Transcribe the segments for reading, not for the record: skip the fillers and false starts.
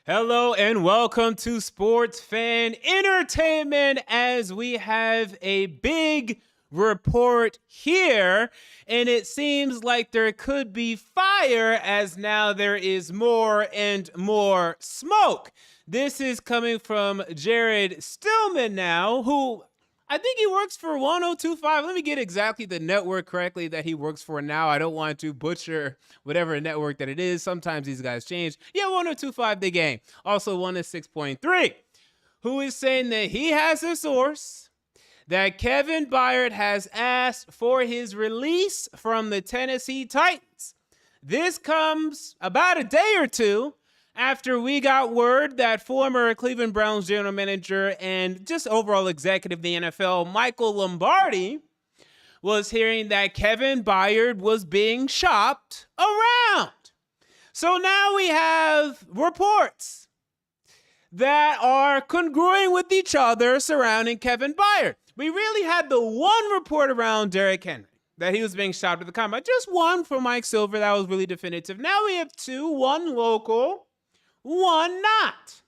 Hello and welcome to Sports Fan Entertainment as we have a big report here, and it seems like there could be fire as now there is more and more smoke. This is coming from Jared Stillman now, who I think he works for 1025. Let me get exactly the network correctly that he works for now. I don't want to butcher whatever network that it is. Sometimes these guys change. Yeah, 1025 The Game. Also 106.3. Who is saying that he has a source that Kevin Byard has asked for his release from the Tennessee Titans. This comes about a day or two after we got word that former Cleveland Browns general manager and just overall executive of the NFL, Michael Lombardi, was hearing that Kevin Byard was being shopped around. So now we have reports that are congruing with each other surrounding Kevin Byard. We really had the one report around Derrick Henry that he was being shopped at the combine. Just one from Mike Silver that was really definitive. Now we have two, one local, one not.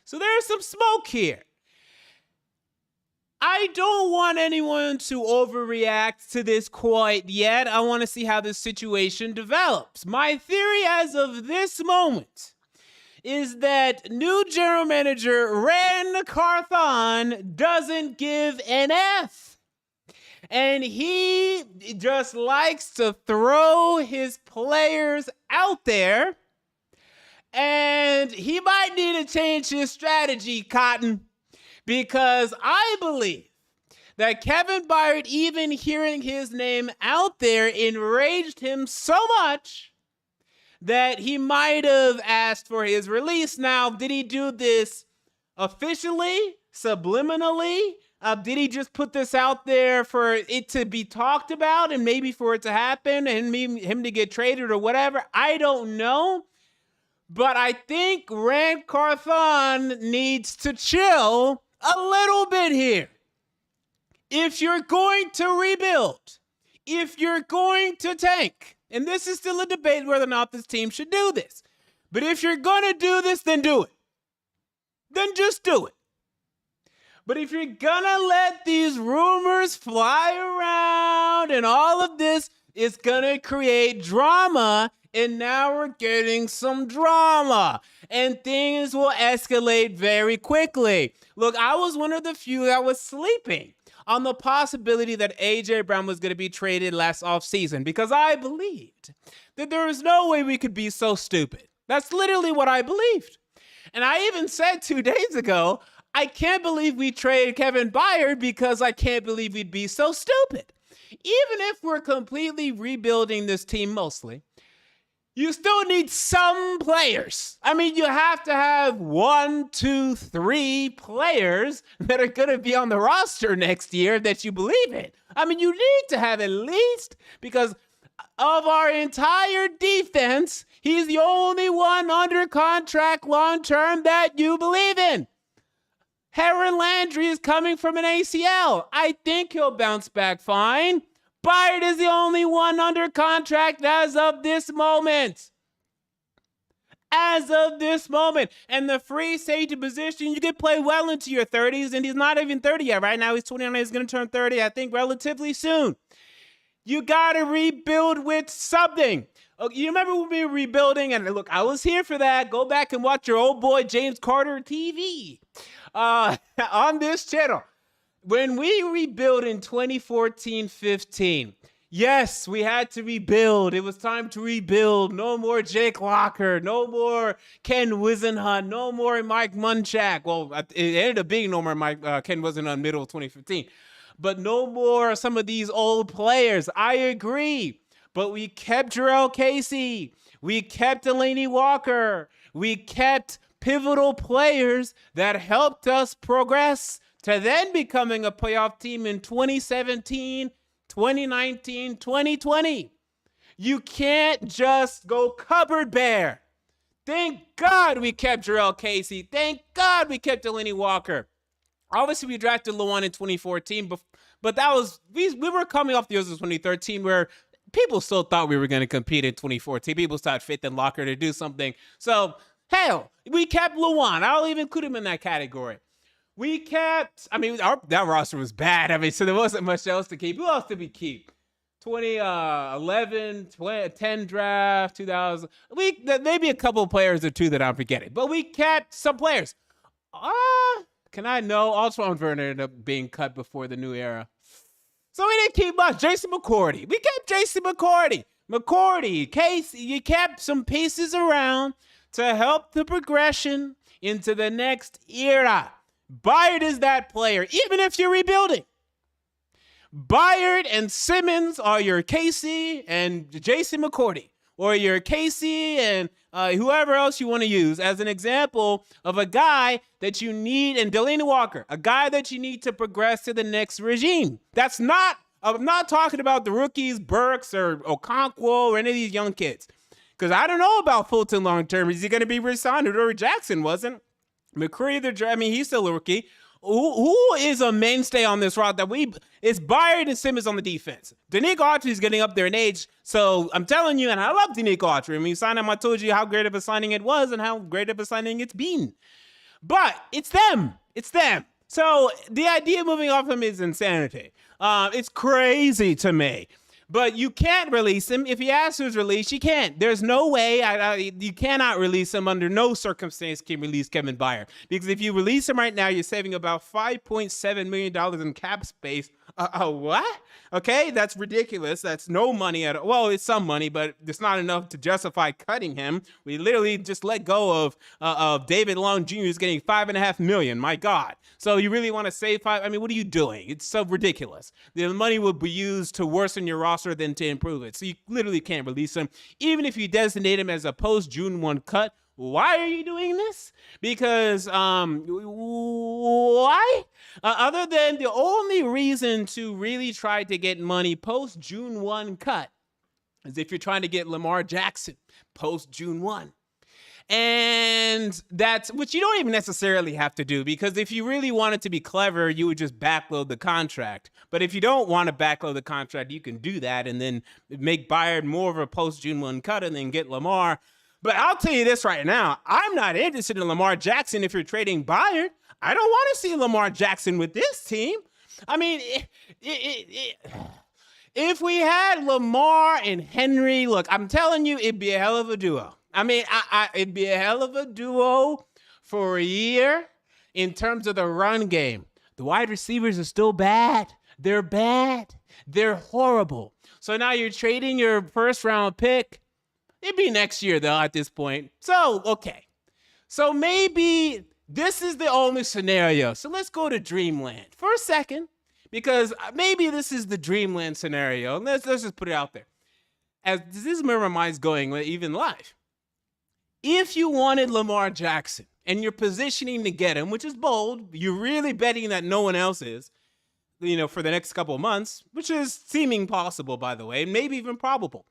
So there's some smoke here. I don't want anyone to overreact to this quite yet. I want to see how this situation develops. My theory as of this moment is that new general manager Ren Carthon doesn't give an F. And he just likes to throw his players out there. And he might need to change his strategy, Cotton, because I believe that Kevin Byard, even hearing his name out there, enraged him so much that he might have asked for his release. Now, did he do this officially, subliminally? Did he just put this out there for it to be talked about and maybe for it to happen and him to get traded or whatever? I don't know. But I think Ren Carthon needs to chill a little bit here. If you're going to rebuild, if you're going to tank, and this is still a debate whether or not this team should do this, but if you're going to do this, then do it. Then just do it. But if you're going to let these rumors fly around and all of this is going to create drama, and now we're getting some drama, and things will escalate very quickly. Look, I was one of the few that was sleeping on the possibility that A.J. Brown was going to be traded last offseason because I believed that there was no way we could be so stupid. That's literally what I believed. And I even said 2 days ago, I can't believe we traded Kevin Byard because I can't believe we'd be so stupid. Even if we're completely rebuilding this team mostly, you still need some players. I mean, you have to have 1, 2, 3 players that are going to be on the roster next year that you believe in. I mean, you need to have at least, because of our entire defense, he's the only one under contract long-term that you believe in. Heron Landry is coming from an ACL. I think he'll bounce back fine. Byard is the only one under contract as of this moment. As of this moment. And the free safety position, you could play well into your 30s, and he's not even 30 yet. Right now, he's 29. He's going to turn 30, I think, relatively soon. You got to rebuild with something. You remember when we were rebuilding? And look, I was here for that. Go back and watch your old boy James Carter TV on this channel. When we rebuilt in 2014-15, yes, we had to rebuild. It was time to rebuild. No more Jake Locker. No more Ken Wisenhunt. No more Mike Munchak. Well, it ended up being no more Ken Wisenhunt middle of 2015. But no more some of these old players. I agree. But we kept Jarrell Casey. We kept Delaney Walker. We kept pivotal players that helped us progress to then becoming a playoff team in 2017, 2019, 2020. You can't just go cupboard bare. Thank God we kept Jarrell Casey. Thank God we kept Delaney Walker. Obviously, we drafted Lawan in 2014, but that was we were coming off the years of 2013 where people still thought we were going to compete in 2014. People started faith in Locker to do something. So Hell, we kept Luan. I'll even include him in that category. We kept, that roster was bad. So there wasn't much else to keep. Who else did we keep? 2011, 10 draft, 2000. Maybe a couple of players or two that I'm forgetting. But we kept some players. Can I know? Also, Werner ended up being cut before the new era. So we didn't keep much. Jason McCourty. We kept Jason McCourty. Casey, you kept some pieces around to help the progression into the next era. Byard is that player, even if you're rebuilding. Byard and Simmons are your Casey and Jason McCourty, or your Casey and whoever else you want to use as an example of a guy that you need, and Delaney Walker, a guy that you need to progress to the next regime. I'm not talking about the rookies, Burks or Okonkwo or any of these young kids. Because I don't know about Fulton long-term. Is he going to be re-signed? Or Jackson wasn't. McCree, he's still a rookie. Who is a mainstay on this route it's Byard and Simmons on the defense. Danico Autry is getting up there in age. So I'm telling you, and I love Danico Autry. You signed him, I told you how great of a signing it was and how great of a signing it's been. But it's them. So the idea of moving off him is insanity. It's crazy to me. But you can't release him. If he asks for his release, you can't. There's no way. You cannot release him. Under no circumstance can release Kevin Byard. Because if you release him right now, you're saving about $5.7 million in cap space. What? Okay, that's ridiculous. That's no money at all. Well, it's some money, but it's not enough to justify cutting him. We literally just let go of David Long Jr. is getting $5.5 million. My God. So you really want to save $5? What are you doing? It's so ridiculous. The money will be used to worsen your roster than to improve it. So you literally can't release him. Even if you designate him as a post-June 1 cut, why are you doing this? Because, why? Other than the only reason to really try to get money post-June 1 cut is if you're trying to get Lamar Jackson post-June 1. And that's, which you don't even necessarily have to do, because if you really wanted to be clever, you would just backload the contract. But if you don't want to backload the contract, you can do that and then make Byard more of a post-June 1 cut and then get Lamar. But I'll tell you this right now. I'm not interested in Lamar Jackson if you're trading Byard. I don't want to see Lamar Jackson with this team. If we had Lamar and Henry, look, I'm telling you, it'd be a hell of a duo. It'd be a hell of a duo for a year in terms of the run game. The wide receivers are still bad. They're bad. They're horrible. So now you're trading your first round pick. It'd be next year, though, at this point. So, okay. So maybe this is the only scenario. So let's go to Dreamland for a second, because maybe this is the Dreamland scenario. Let's just put it out there. As this is where my mind's going, even live. If you wanted Lamar Jackson and you're positioning to get him, which is bold, you're really betting that no one else is, for the next couple of months, which is seeming possible, by the way, maybe even probable.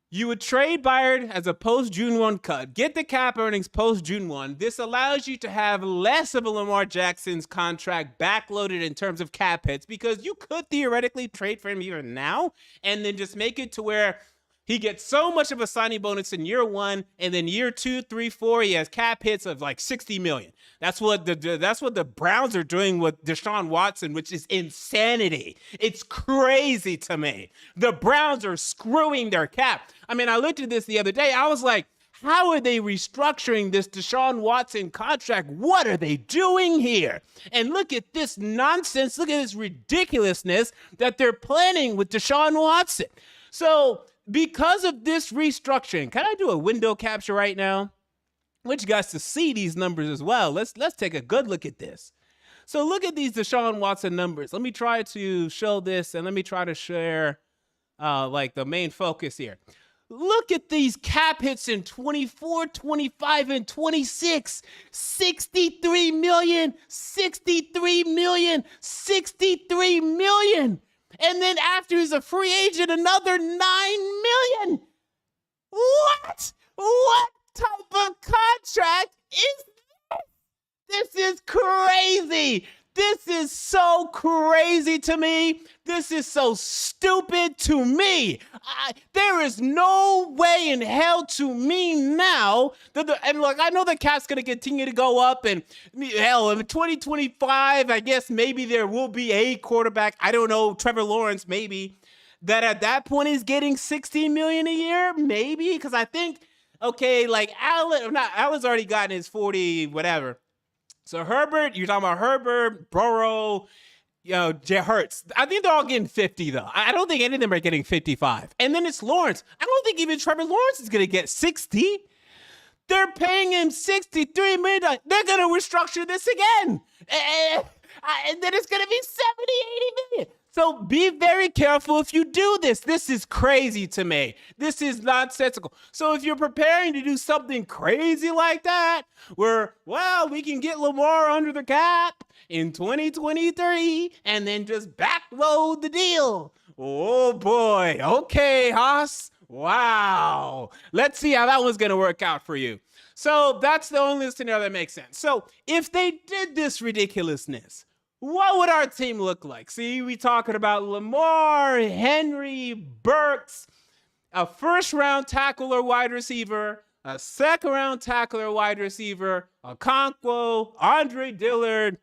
You would trade Byard as a post-June 1 cut, get the cap earnings post-June 1. This allows you to have less of a Lamar Jackson's contract backloaded in terms of cap hits, because you could theoretically trade for him even now and then just make it to where he gets so much of a signing bonus in year 1, and then year 2, 3, 4, he has cap hits of like $60 million. That's what the Browns are doing with Deshaun Watson, which is insanity. It's crazy to me. The Browns are screwing their cap. I looked at this the other day. I was like, how are they restructuring this Deshaun Watson contract? What are they doing here? And look at this nonsense. Look at this ridiculousness that they're planning with Deshaun Watson. So because of this restructuring, can I do a window capture right now? I want you guys to see these numbers as well. Let's take a good look at this. So look at these Deshaun Watson numbers. Let me try to show this, and let me try to share the main focus here. Look at these cap hits in 24, 25, and 26. 63 million, 63 million, 63 million. And then after he's a free agent, another 9 million. What? What type of contract is this? This is crazy. This is so crazy to me. This is so stupid to me. There is no way in hell to me now and look, I know the cap's going to continue to go up, and hell, in 2025, I guess maybe there will be a quarterback. I don't know, Trevor Lawrence, maybe, that at that point is getting $16 million a year, maybe, because I think, okay, like Allen's already gotten his 40, whatever. So Herbert, you're talking about Herbert, Burrow, Hurts. I think they're all getting 50, though. I don't think any of them are getting 55. And then it's Lawrence. I don't think even Trevor Lawrence is going to get 60. They're paying him $63 million. They're going to restructure this again. And then it's going to be 70, 80 million. So be very careful if you do this. This is crazy to me. This is nonsensical. So if you're preparing to do something crazy like that, where, well, we can get Lamar under the cap in 2023 and then just backload the deal. Oh, boy. Okay, Haas. Wow. Let's see how that one's going to work out for you. So that's the only scenario that makes sense. So if they did this ridiculousness, what would our team look like? See, we talking about Lamar, Henry, Burks, a first-round tackle or wide receiver, a second-round tackle or wide receiver, Okonkwo, Andre Dillard,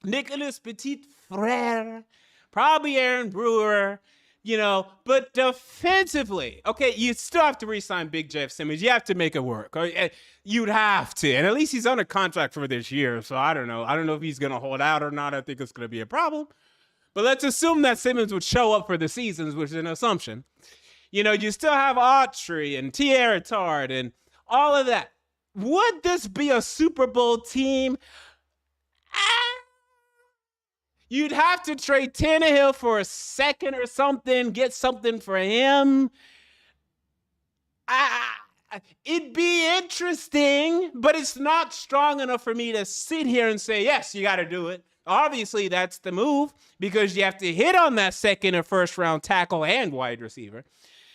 Nicholas Petit-Frere, probably Aaron Brewer, but defensively, okay, you still have to re-sign Big Jeff Simmons. You have to make it work. You'd have to. And at least he's under contract for this year. So I don't know. I don't know if he's going to hold out or not. I think it's going to be a problem. But let's assume that Simmons would show up for the seasons, which is an assumption. You still have Autry and Tierra Tard and all of that. Would this be a Super Bowl team? You'd have to trade Tannehill for a second or something, get something for him. It'd be interesting, but it's not strong enough for me to sit here and say, yes, you got to do it. Obviously, that's the move because you have to hit on that second or first round tackle and wide receiver.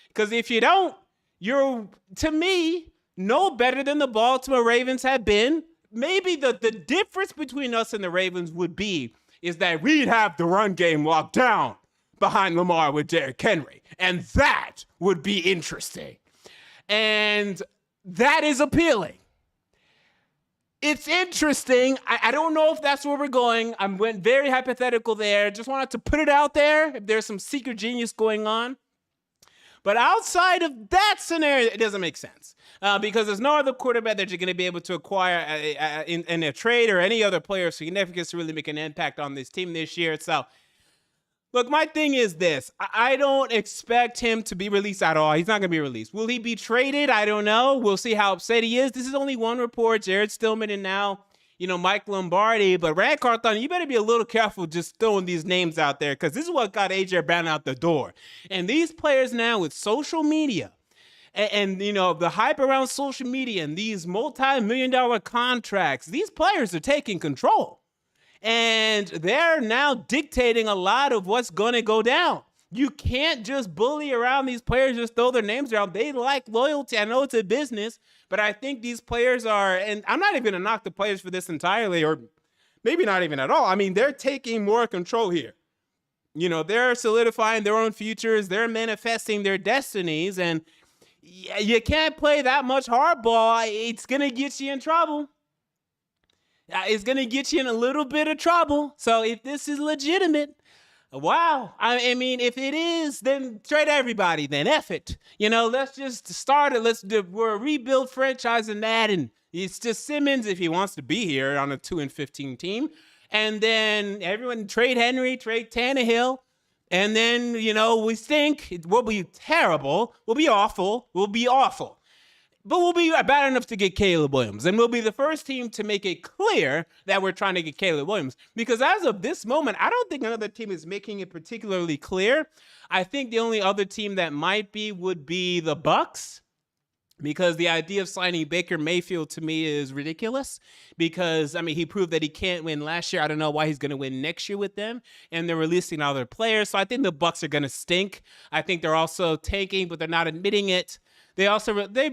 Because if you don't, you're, to me, no better than the Baltimore Ravens have been. Maybe the difference between us and the Ravens would be is that we'd have the run game locked down behind Lamar with Derrick Henry. And that would be interesting. And that is appealing. It's interesting. I don't know if that's where we're going. I went very hypothetical there. Just wanted to put it out there if there's some secret genius going on. But outside of that scenario, it doesn't make sense because there's no other quarterback that you're going to be able to acquire in a trade or any other player significant to really make an impact on this team this year. So, look, my thing is this. I don't expect him to be released at all. He's not going to be released. Will he be traded? I don't know. We'll see how upset he is. This is only one report. Jared Stillman and now, Mike Lombardi. But Rand Carthon, you better be a little careful just throwing these names out there because this is what got A.J. Brown out the door. And these players now with social media and the hype around social media and these multi-million-dollar contracts, these players are taking control. And they're now dictating a lot of what's going to go down. You can't just bully around these players, just throw their names around. They like loyalty. I know it's a business, but I think these players are, and I'm not even going to knock the players for this entirely, or maybe not even at all. I mean, they're taking more control here. They're solidifying their own futures. They're manifesting their destinies, and you can't play that much hardball. It's going to get you in trouble. It's going to get you in a little bit of trouble. So if this is legitimate, wow. I mean, if it is, then trade everybody then. F it. Let's just start it. We're a rebuild franchise in that. And it's just Simmons if he wants to be here on a 2-15 team. And then everyone trade Henry, trade Tannehill. And then, we stink. It will be terrible. We'll be awful. We'll be awful. But we'll be bad enough to get Caleb Williams. And we'll be the first team to make it clear that we're trying to get Caleb Williams. Because as of this moment, I don't think another team is making it particularly clear. I think the only other team that might be would be the Bucks. Because the idea of signing Baker Mayfield to me is ridiculous. Because, he proved that he can't win last year. I don't know why he's going to win next year with them. And they're releasing other players. So I think the Bucks are going to stink. I think they're also tanking, but they're not admitting it. They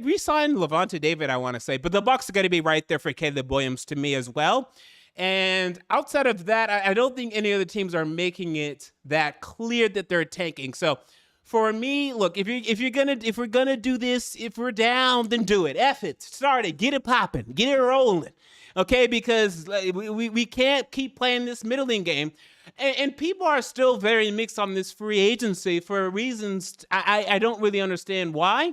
re-signed Levante David, I want to say. But the Bucks are going to be right there for Caleb Williams to me as well. And outside of that, I don't think any other teams are making it that clear that they're tanking. So for me, look, if we're gonna do this, if we're down, then do it. F it, start it, get it popping, get it rolling. Okay, because we can't keep playing this middling game. And people are still very mixed on this free agency for reasons I don't really understand why.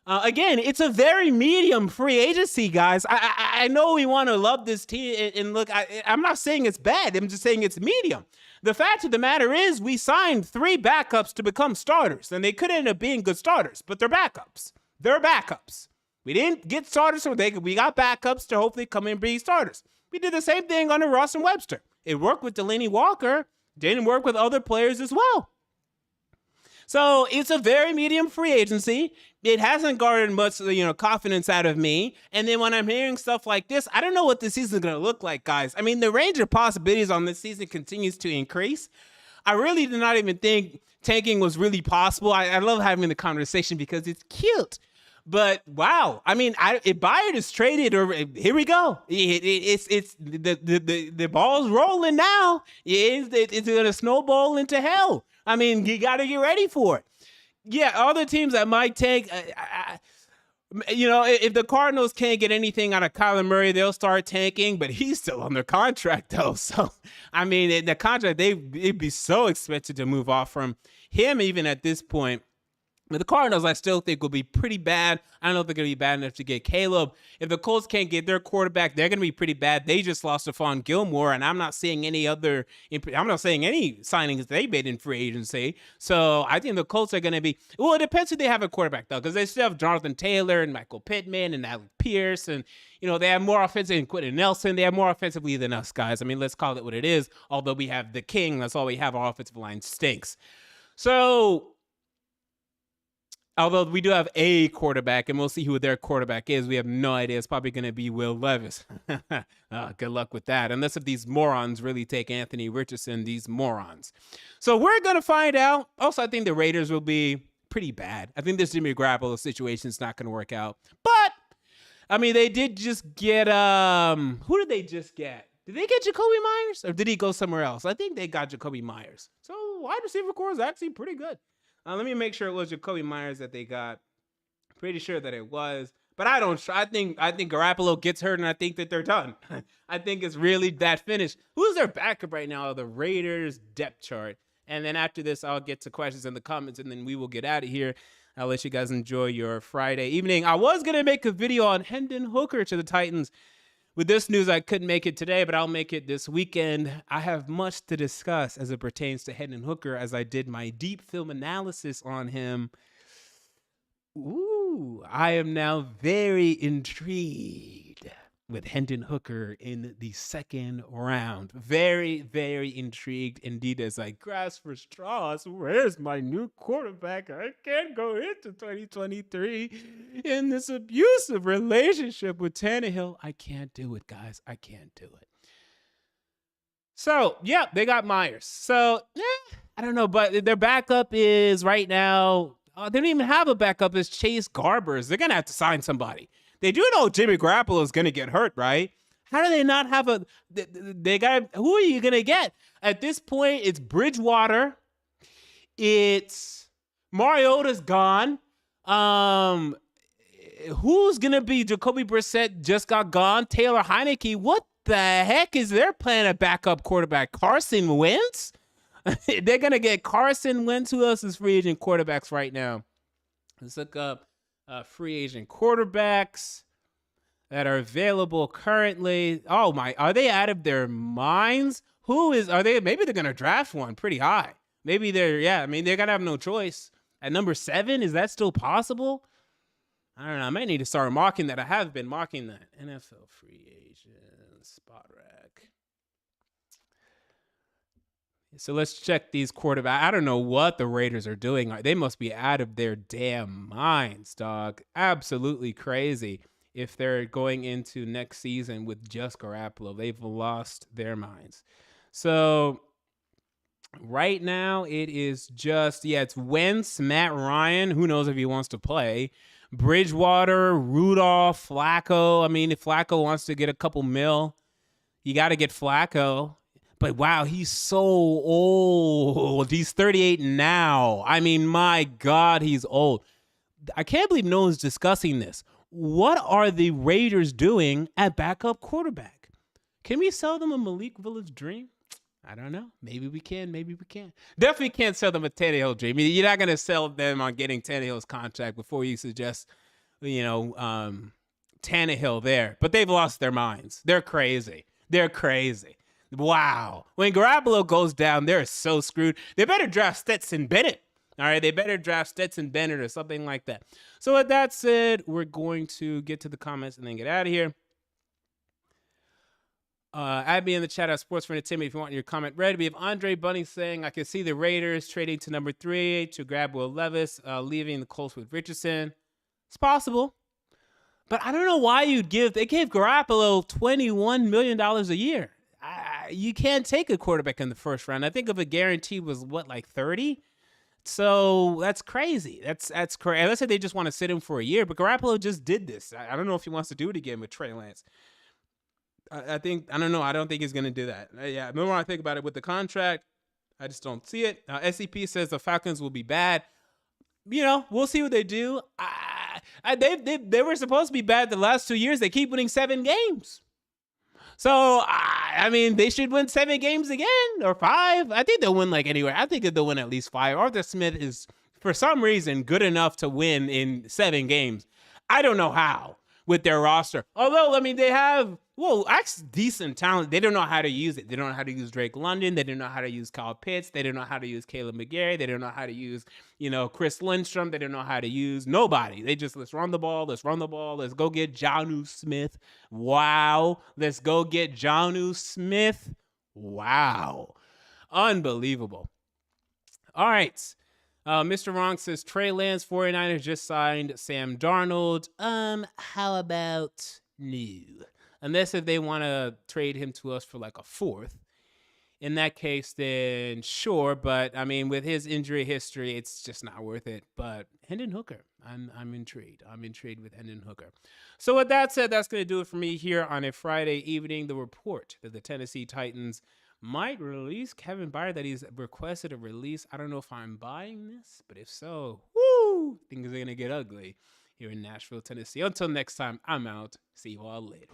Again, it's a very medium free agency, guys. I know we want to love this team, and look, I'm not saying it's bad. I'm just saying it's medium. The fact of the matter is we signed 3 backups to become starters, and they could end up being good starters, but they're backups. They're backups. We didn't get starters, so we got backups to hopefully come in and be starters. We did the same thing under Ross and Webster. It worked with Delaney Walker. Didn't work with other players as well. So it's a very medium free agency. It hasn't garnered much, confidence out of me. And then when I'm hearing stuff like this, I don't know what this season is going to look like, guys. I mean, the range of possibilities on this season continues to increase. I really did not even think tanking was really possible. I love having the conversation because it's cute. But wow, I mean, if Byard is traded, or here we go. It's the ball's rolling now. It's gonna snowball into hell. I mean, you got to get ready for it. Yeah, other teams that might tank. If the Cardinals can't get anything out of Kyler Murray, they'll start tanking. But he's still under contract, though. So, I mean, the contract, it'd be so expensive to move off from him, even at this point. But the Cardinals, I still think, will be pretty bad. I don't know if they're going to be bad enough to get Caleb. If the Colts can't get their quarterback, they're going to be pretty bad. They just lost Stephon Gilmore, and I'm not seeing any signings they made in free agency. So I think the Colts are going to be, well, it depends who they have a quarterback, though, because they still have Jonathan Taylor and Michael Pittman and Alec Pierce, and, they have more offensive than Quentin Nelson. They have more offensively than us, guys. I mean, let's call it what it is. Although we have the king, that's all we have. Our offensive line stinks. So, although we do have a quarterback, and we'll see who their quarterback is. We have no idea. It's probably going to be Will Levis. Good luck with that. Unless if these morons really take Anthony Richardson, these morons. So we're going to find out. Also, I think the Raiders will be pretty bad. I think this Jimmy Garoppolo situation is not going to work out. But, I mean, they did just get, who did they just get? Did they get Jacoby Myers? Or did he go somewhere else? I think they got Jacoby Myers. So wide receiver core is actually pretty good. Let me make sure it was Jacoby Myers that they got. Pretty sure that it was. But I think Garoppolo gets hurt, and I think that they're done. I think it's really that finished. Who's their backup right now? The Raiders depth chart. And then after this, I'll get to questions in the comments, and then we will get out of here. I'll let you guys enjoy your Friday evening. I was going to make a video on Hendon Hooker to the Titans. With this news, I couldn't make it today, but I'll make it this weekend. I have much to discuss as it pertains to Hendon Hooker as I did my deep film analysis on him. Ooh, I am now very intrigued with Hendon Hooker in the second round. Very, very intrigued indeed as I grasp for straws. Where's my new quarterback? I can't go into 2023 in this abusive relationship with Tannehill. I can't do it, guys. I can't do it. So, yeah, they got Myers. So, I don't know, but their backup is right now, they don't even have a backup. It's Chase Garbers. They're going to have to sign somebody. They do know Jimmy Garoppolo is going to get hurt, right? How do they not have who are you going to get? At this point, it's Bridgewater. It's Mariota's gone. Who's going to be Jacoby Brissett just got gone? Taylor Heineke. What the heck is their plan at backup quarterback? Carson Wentz? They're going to get Carson Wentz. Who else is free agent quarterbacks right now? Let's look up free agent quarterbacks that are available currently. Oh my, are they out of their minds? Maybe they're going to draft one pretty high. Maybe they're going to have no choice. At number 7, is that still possible? I don't know. I might need to start mocking that. I have been mocking that. NFL free agent spot rack. So let's check these quarterbacks. I don't know what the Raiders are doing. They must be out of their damn minds, dog. Absolutely crazy. If they're going into next season with just Garoppolo, they've lost their minds. So right now it is just, it's Wentz, Matt Ryan. Who knows if he wants to play? Bridgewater, Rudolph, Flacco. I mean, if Flacco wants to get a couple mil, You got to get Flacco. But wow, he's so old. He's 38 now. I mean, my God, he's old. I can't believe no one's discussing this. What are the Raiders doing at backup quarterback? Can we sell them a Malik Village dream? I don't know. Maybe we can. Maybe we can't. Definitely can't sell them a Tannehill dream. I mean, you're not going to sell them on getting Tannehill's contract before you suggest, Tannehill there. But they've lost their minds. They're crazy. They're crazy. Wow. When Garoppolo goes down, they're so screwed. They better draft Stetson Bennett. All right, they better draft Stetson Bennett or something like that. So with that said, we're going to get to the comments and then get out of here. Add me in the chat at Sports for Entertainment if you want your comment read. We have Andre Bunny saying, I can see the Raiders trading to number 3 to grab Will Levis, leaving the Colts with Richardson. It's possible. But I don't know why they gave Garoppolo $21 million a year. You can't take a quarterback in the first round. I think if a guarantee was like 30. So that's crazy. That's crazy. Let's say they just want to sit him for a year, but Garoppolo just did this. I don't know if he wants to do it again with Trey Lance. I don't know. I don't think he's going to do that. The more I think about it with the contract, I just don't see it. SCP says the Falcons will be bad. We'll see what they do. They were supposed to be bad the last 2 years. They keep winning 7 games. So, they should win 7 games again or 5. I think they'll win anywhere. I think they'll win at least 5. Arthur Smith is, for some reason, good enough to win in 7 games. I don't know how with their roster. Although, they have, actually decent talent. They don't know how to use it. They don't know how to use Drake London. They don't know how to use Kyle Pitts. They don't know how to use Caleb McGarry. They don't know how to use, Chris Lindstrom. They don't know how to use nobody. They just, let's run the ball. Let's go get Jonnu Smith. Wow. Let's go get Jonnu Smith. Wow. Unbelievable. All right. Mr. Wrong says Trey Lance, 49ers just signed Sam Darnold. How about no? Unless if they want to trade him to us for a 4th. In that case, then sure. But with his injury history, it's just not worth it. But Hendon Hooker, I'm intrigued. I'm intrigued with Hendon Hooker. So with that said, that's going to do it for me here on a Friday evening. The report that the Tennessee Titans might release Kevin Byard, that he's requested a release. I don't know if I'm buying this, but if so, things are going to get ugly here in Nashville, Tennessee. Until next time, I'm out. See you all later.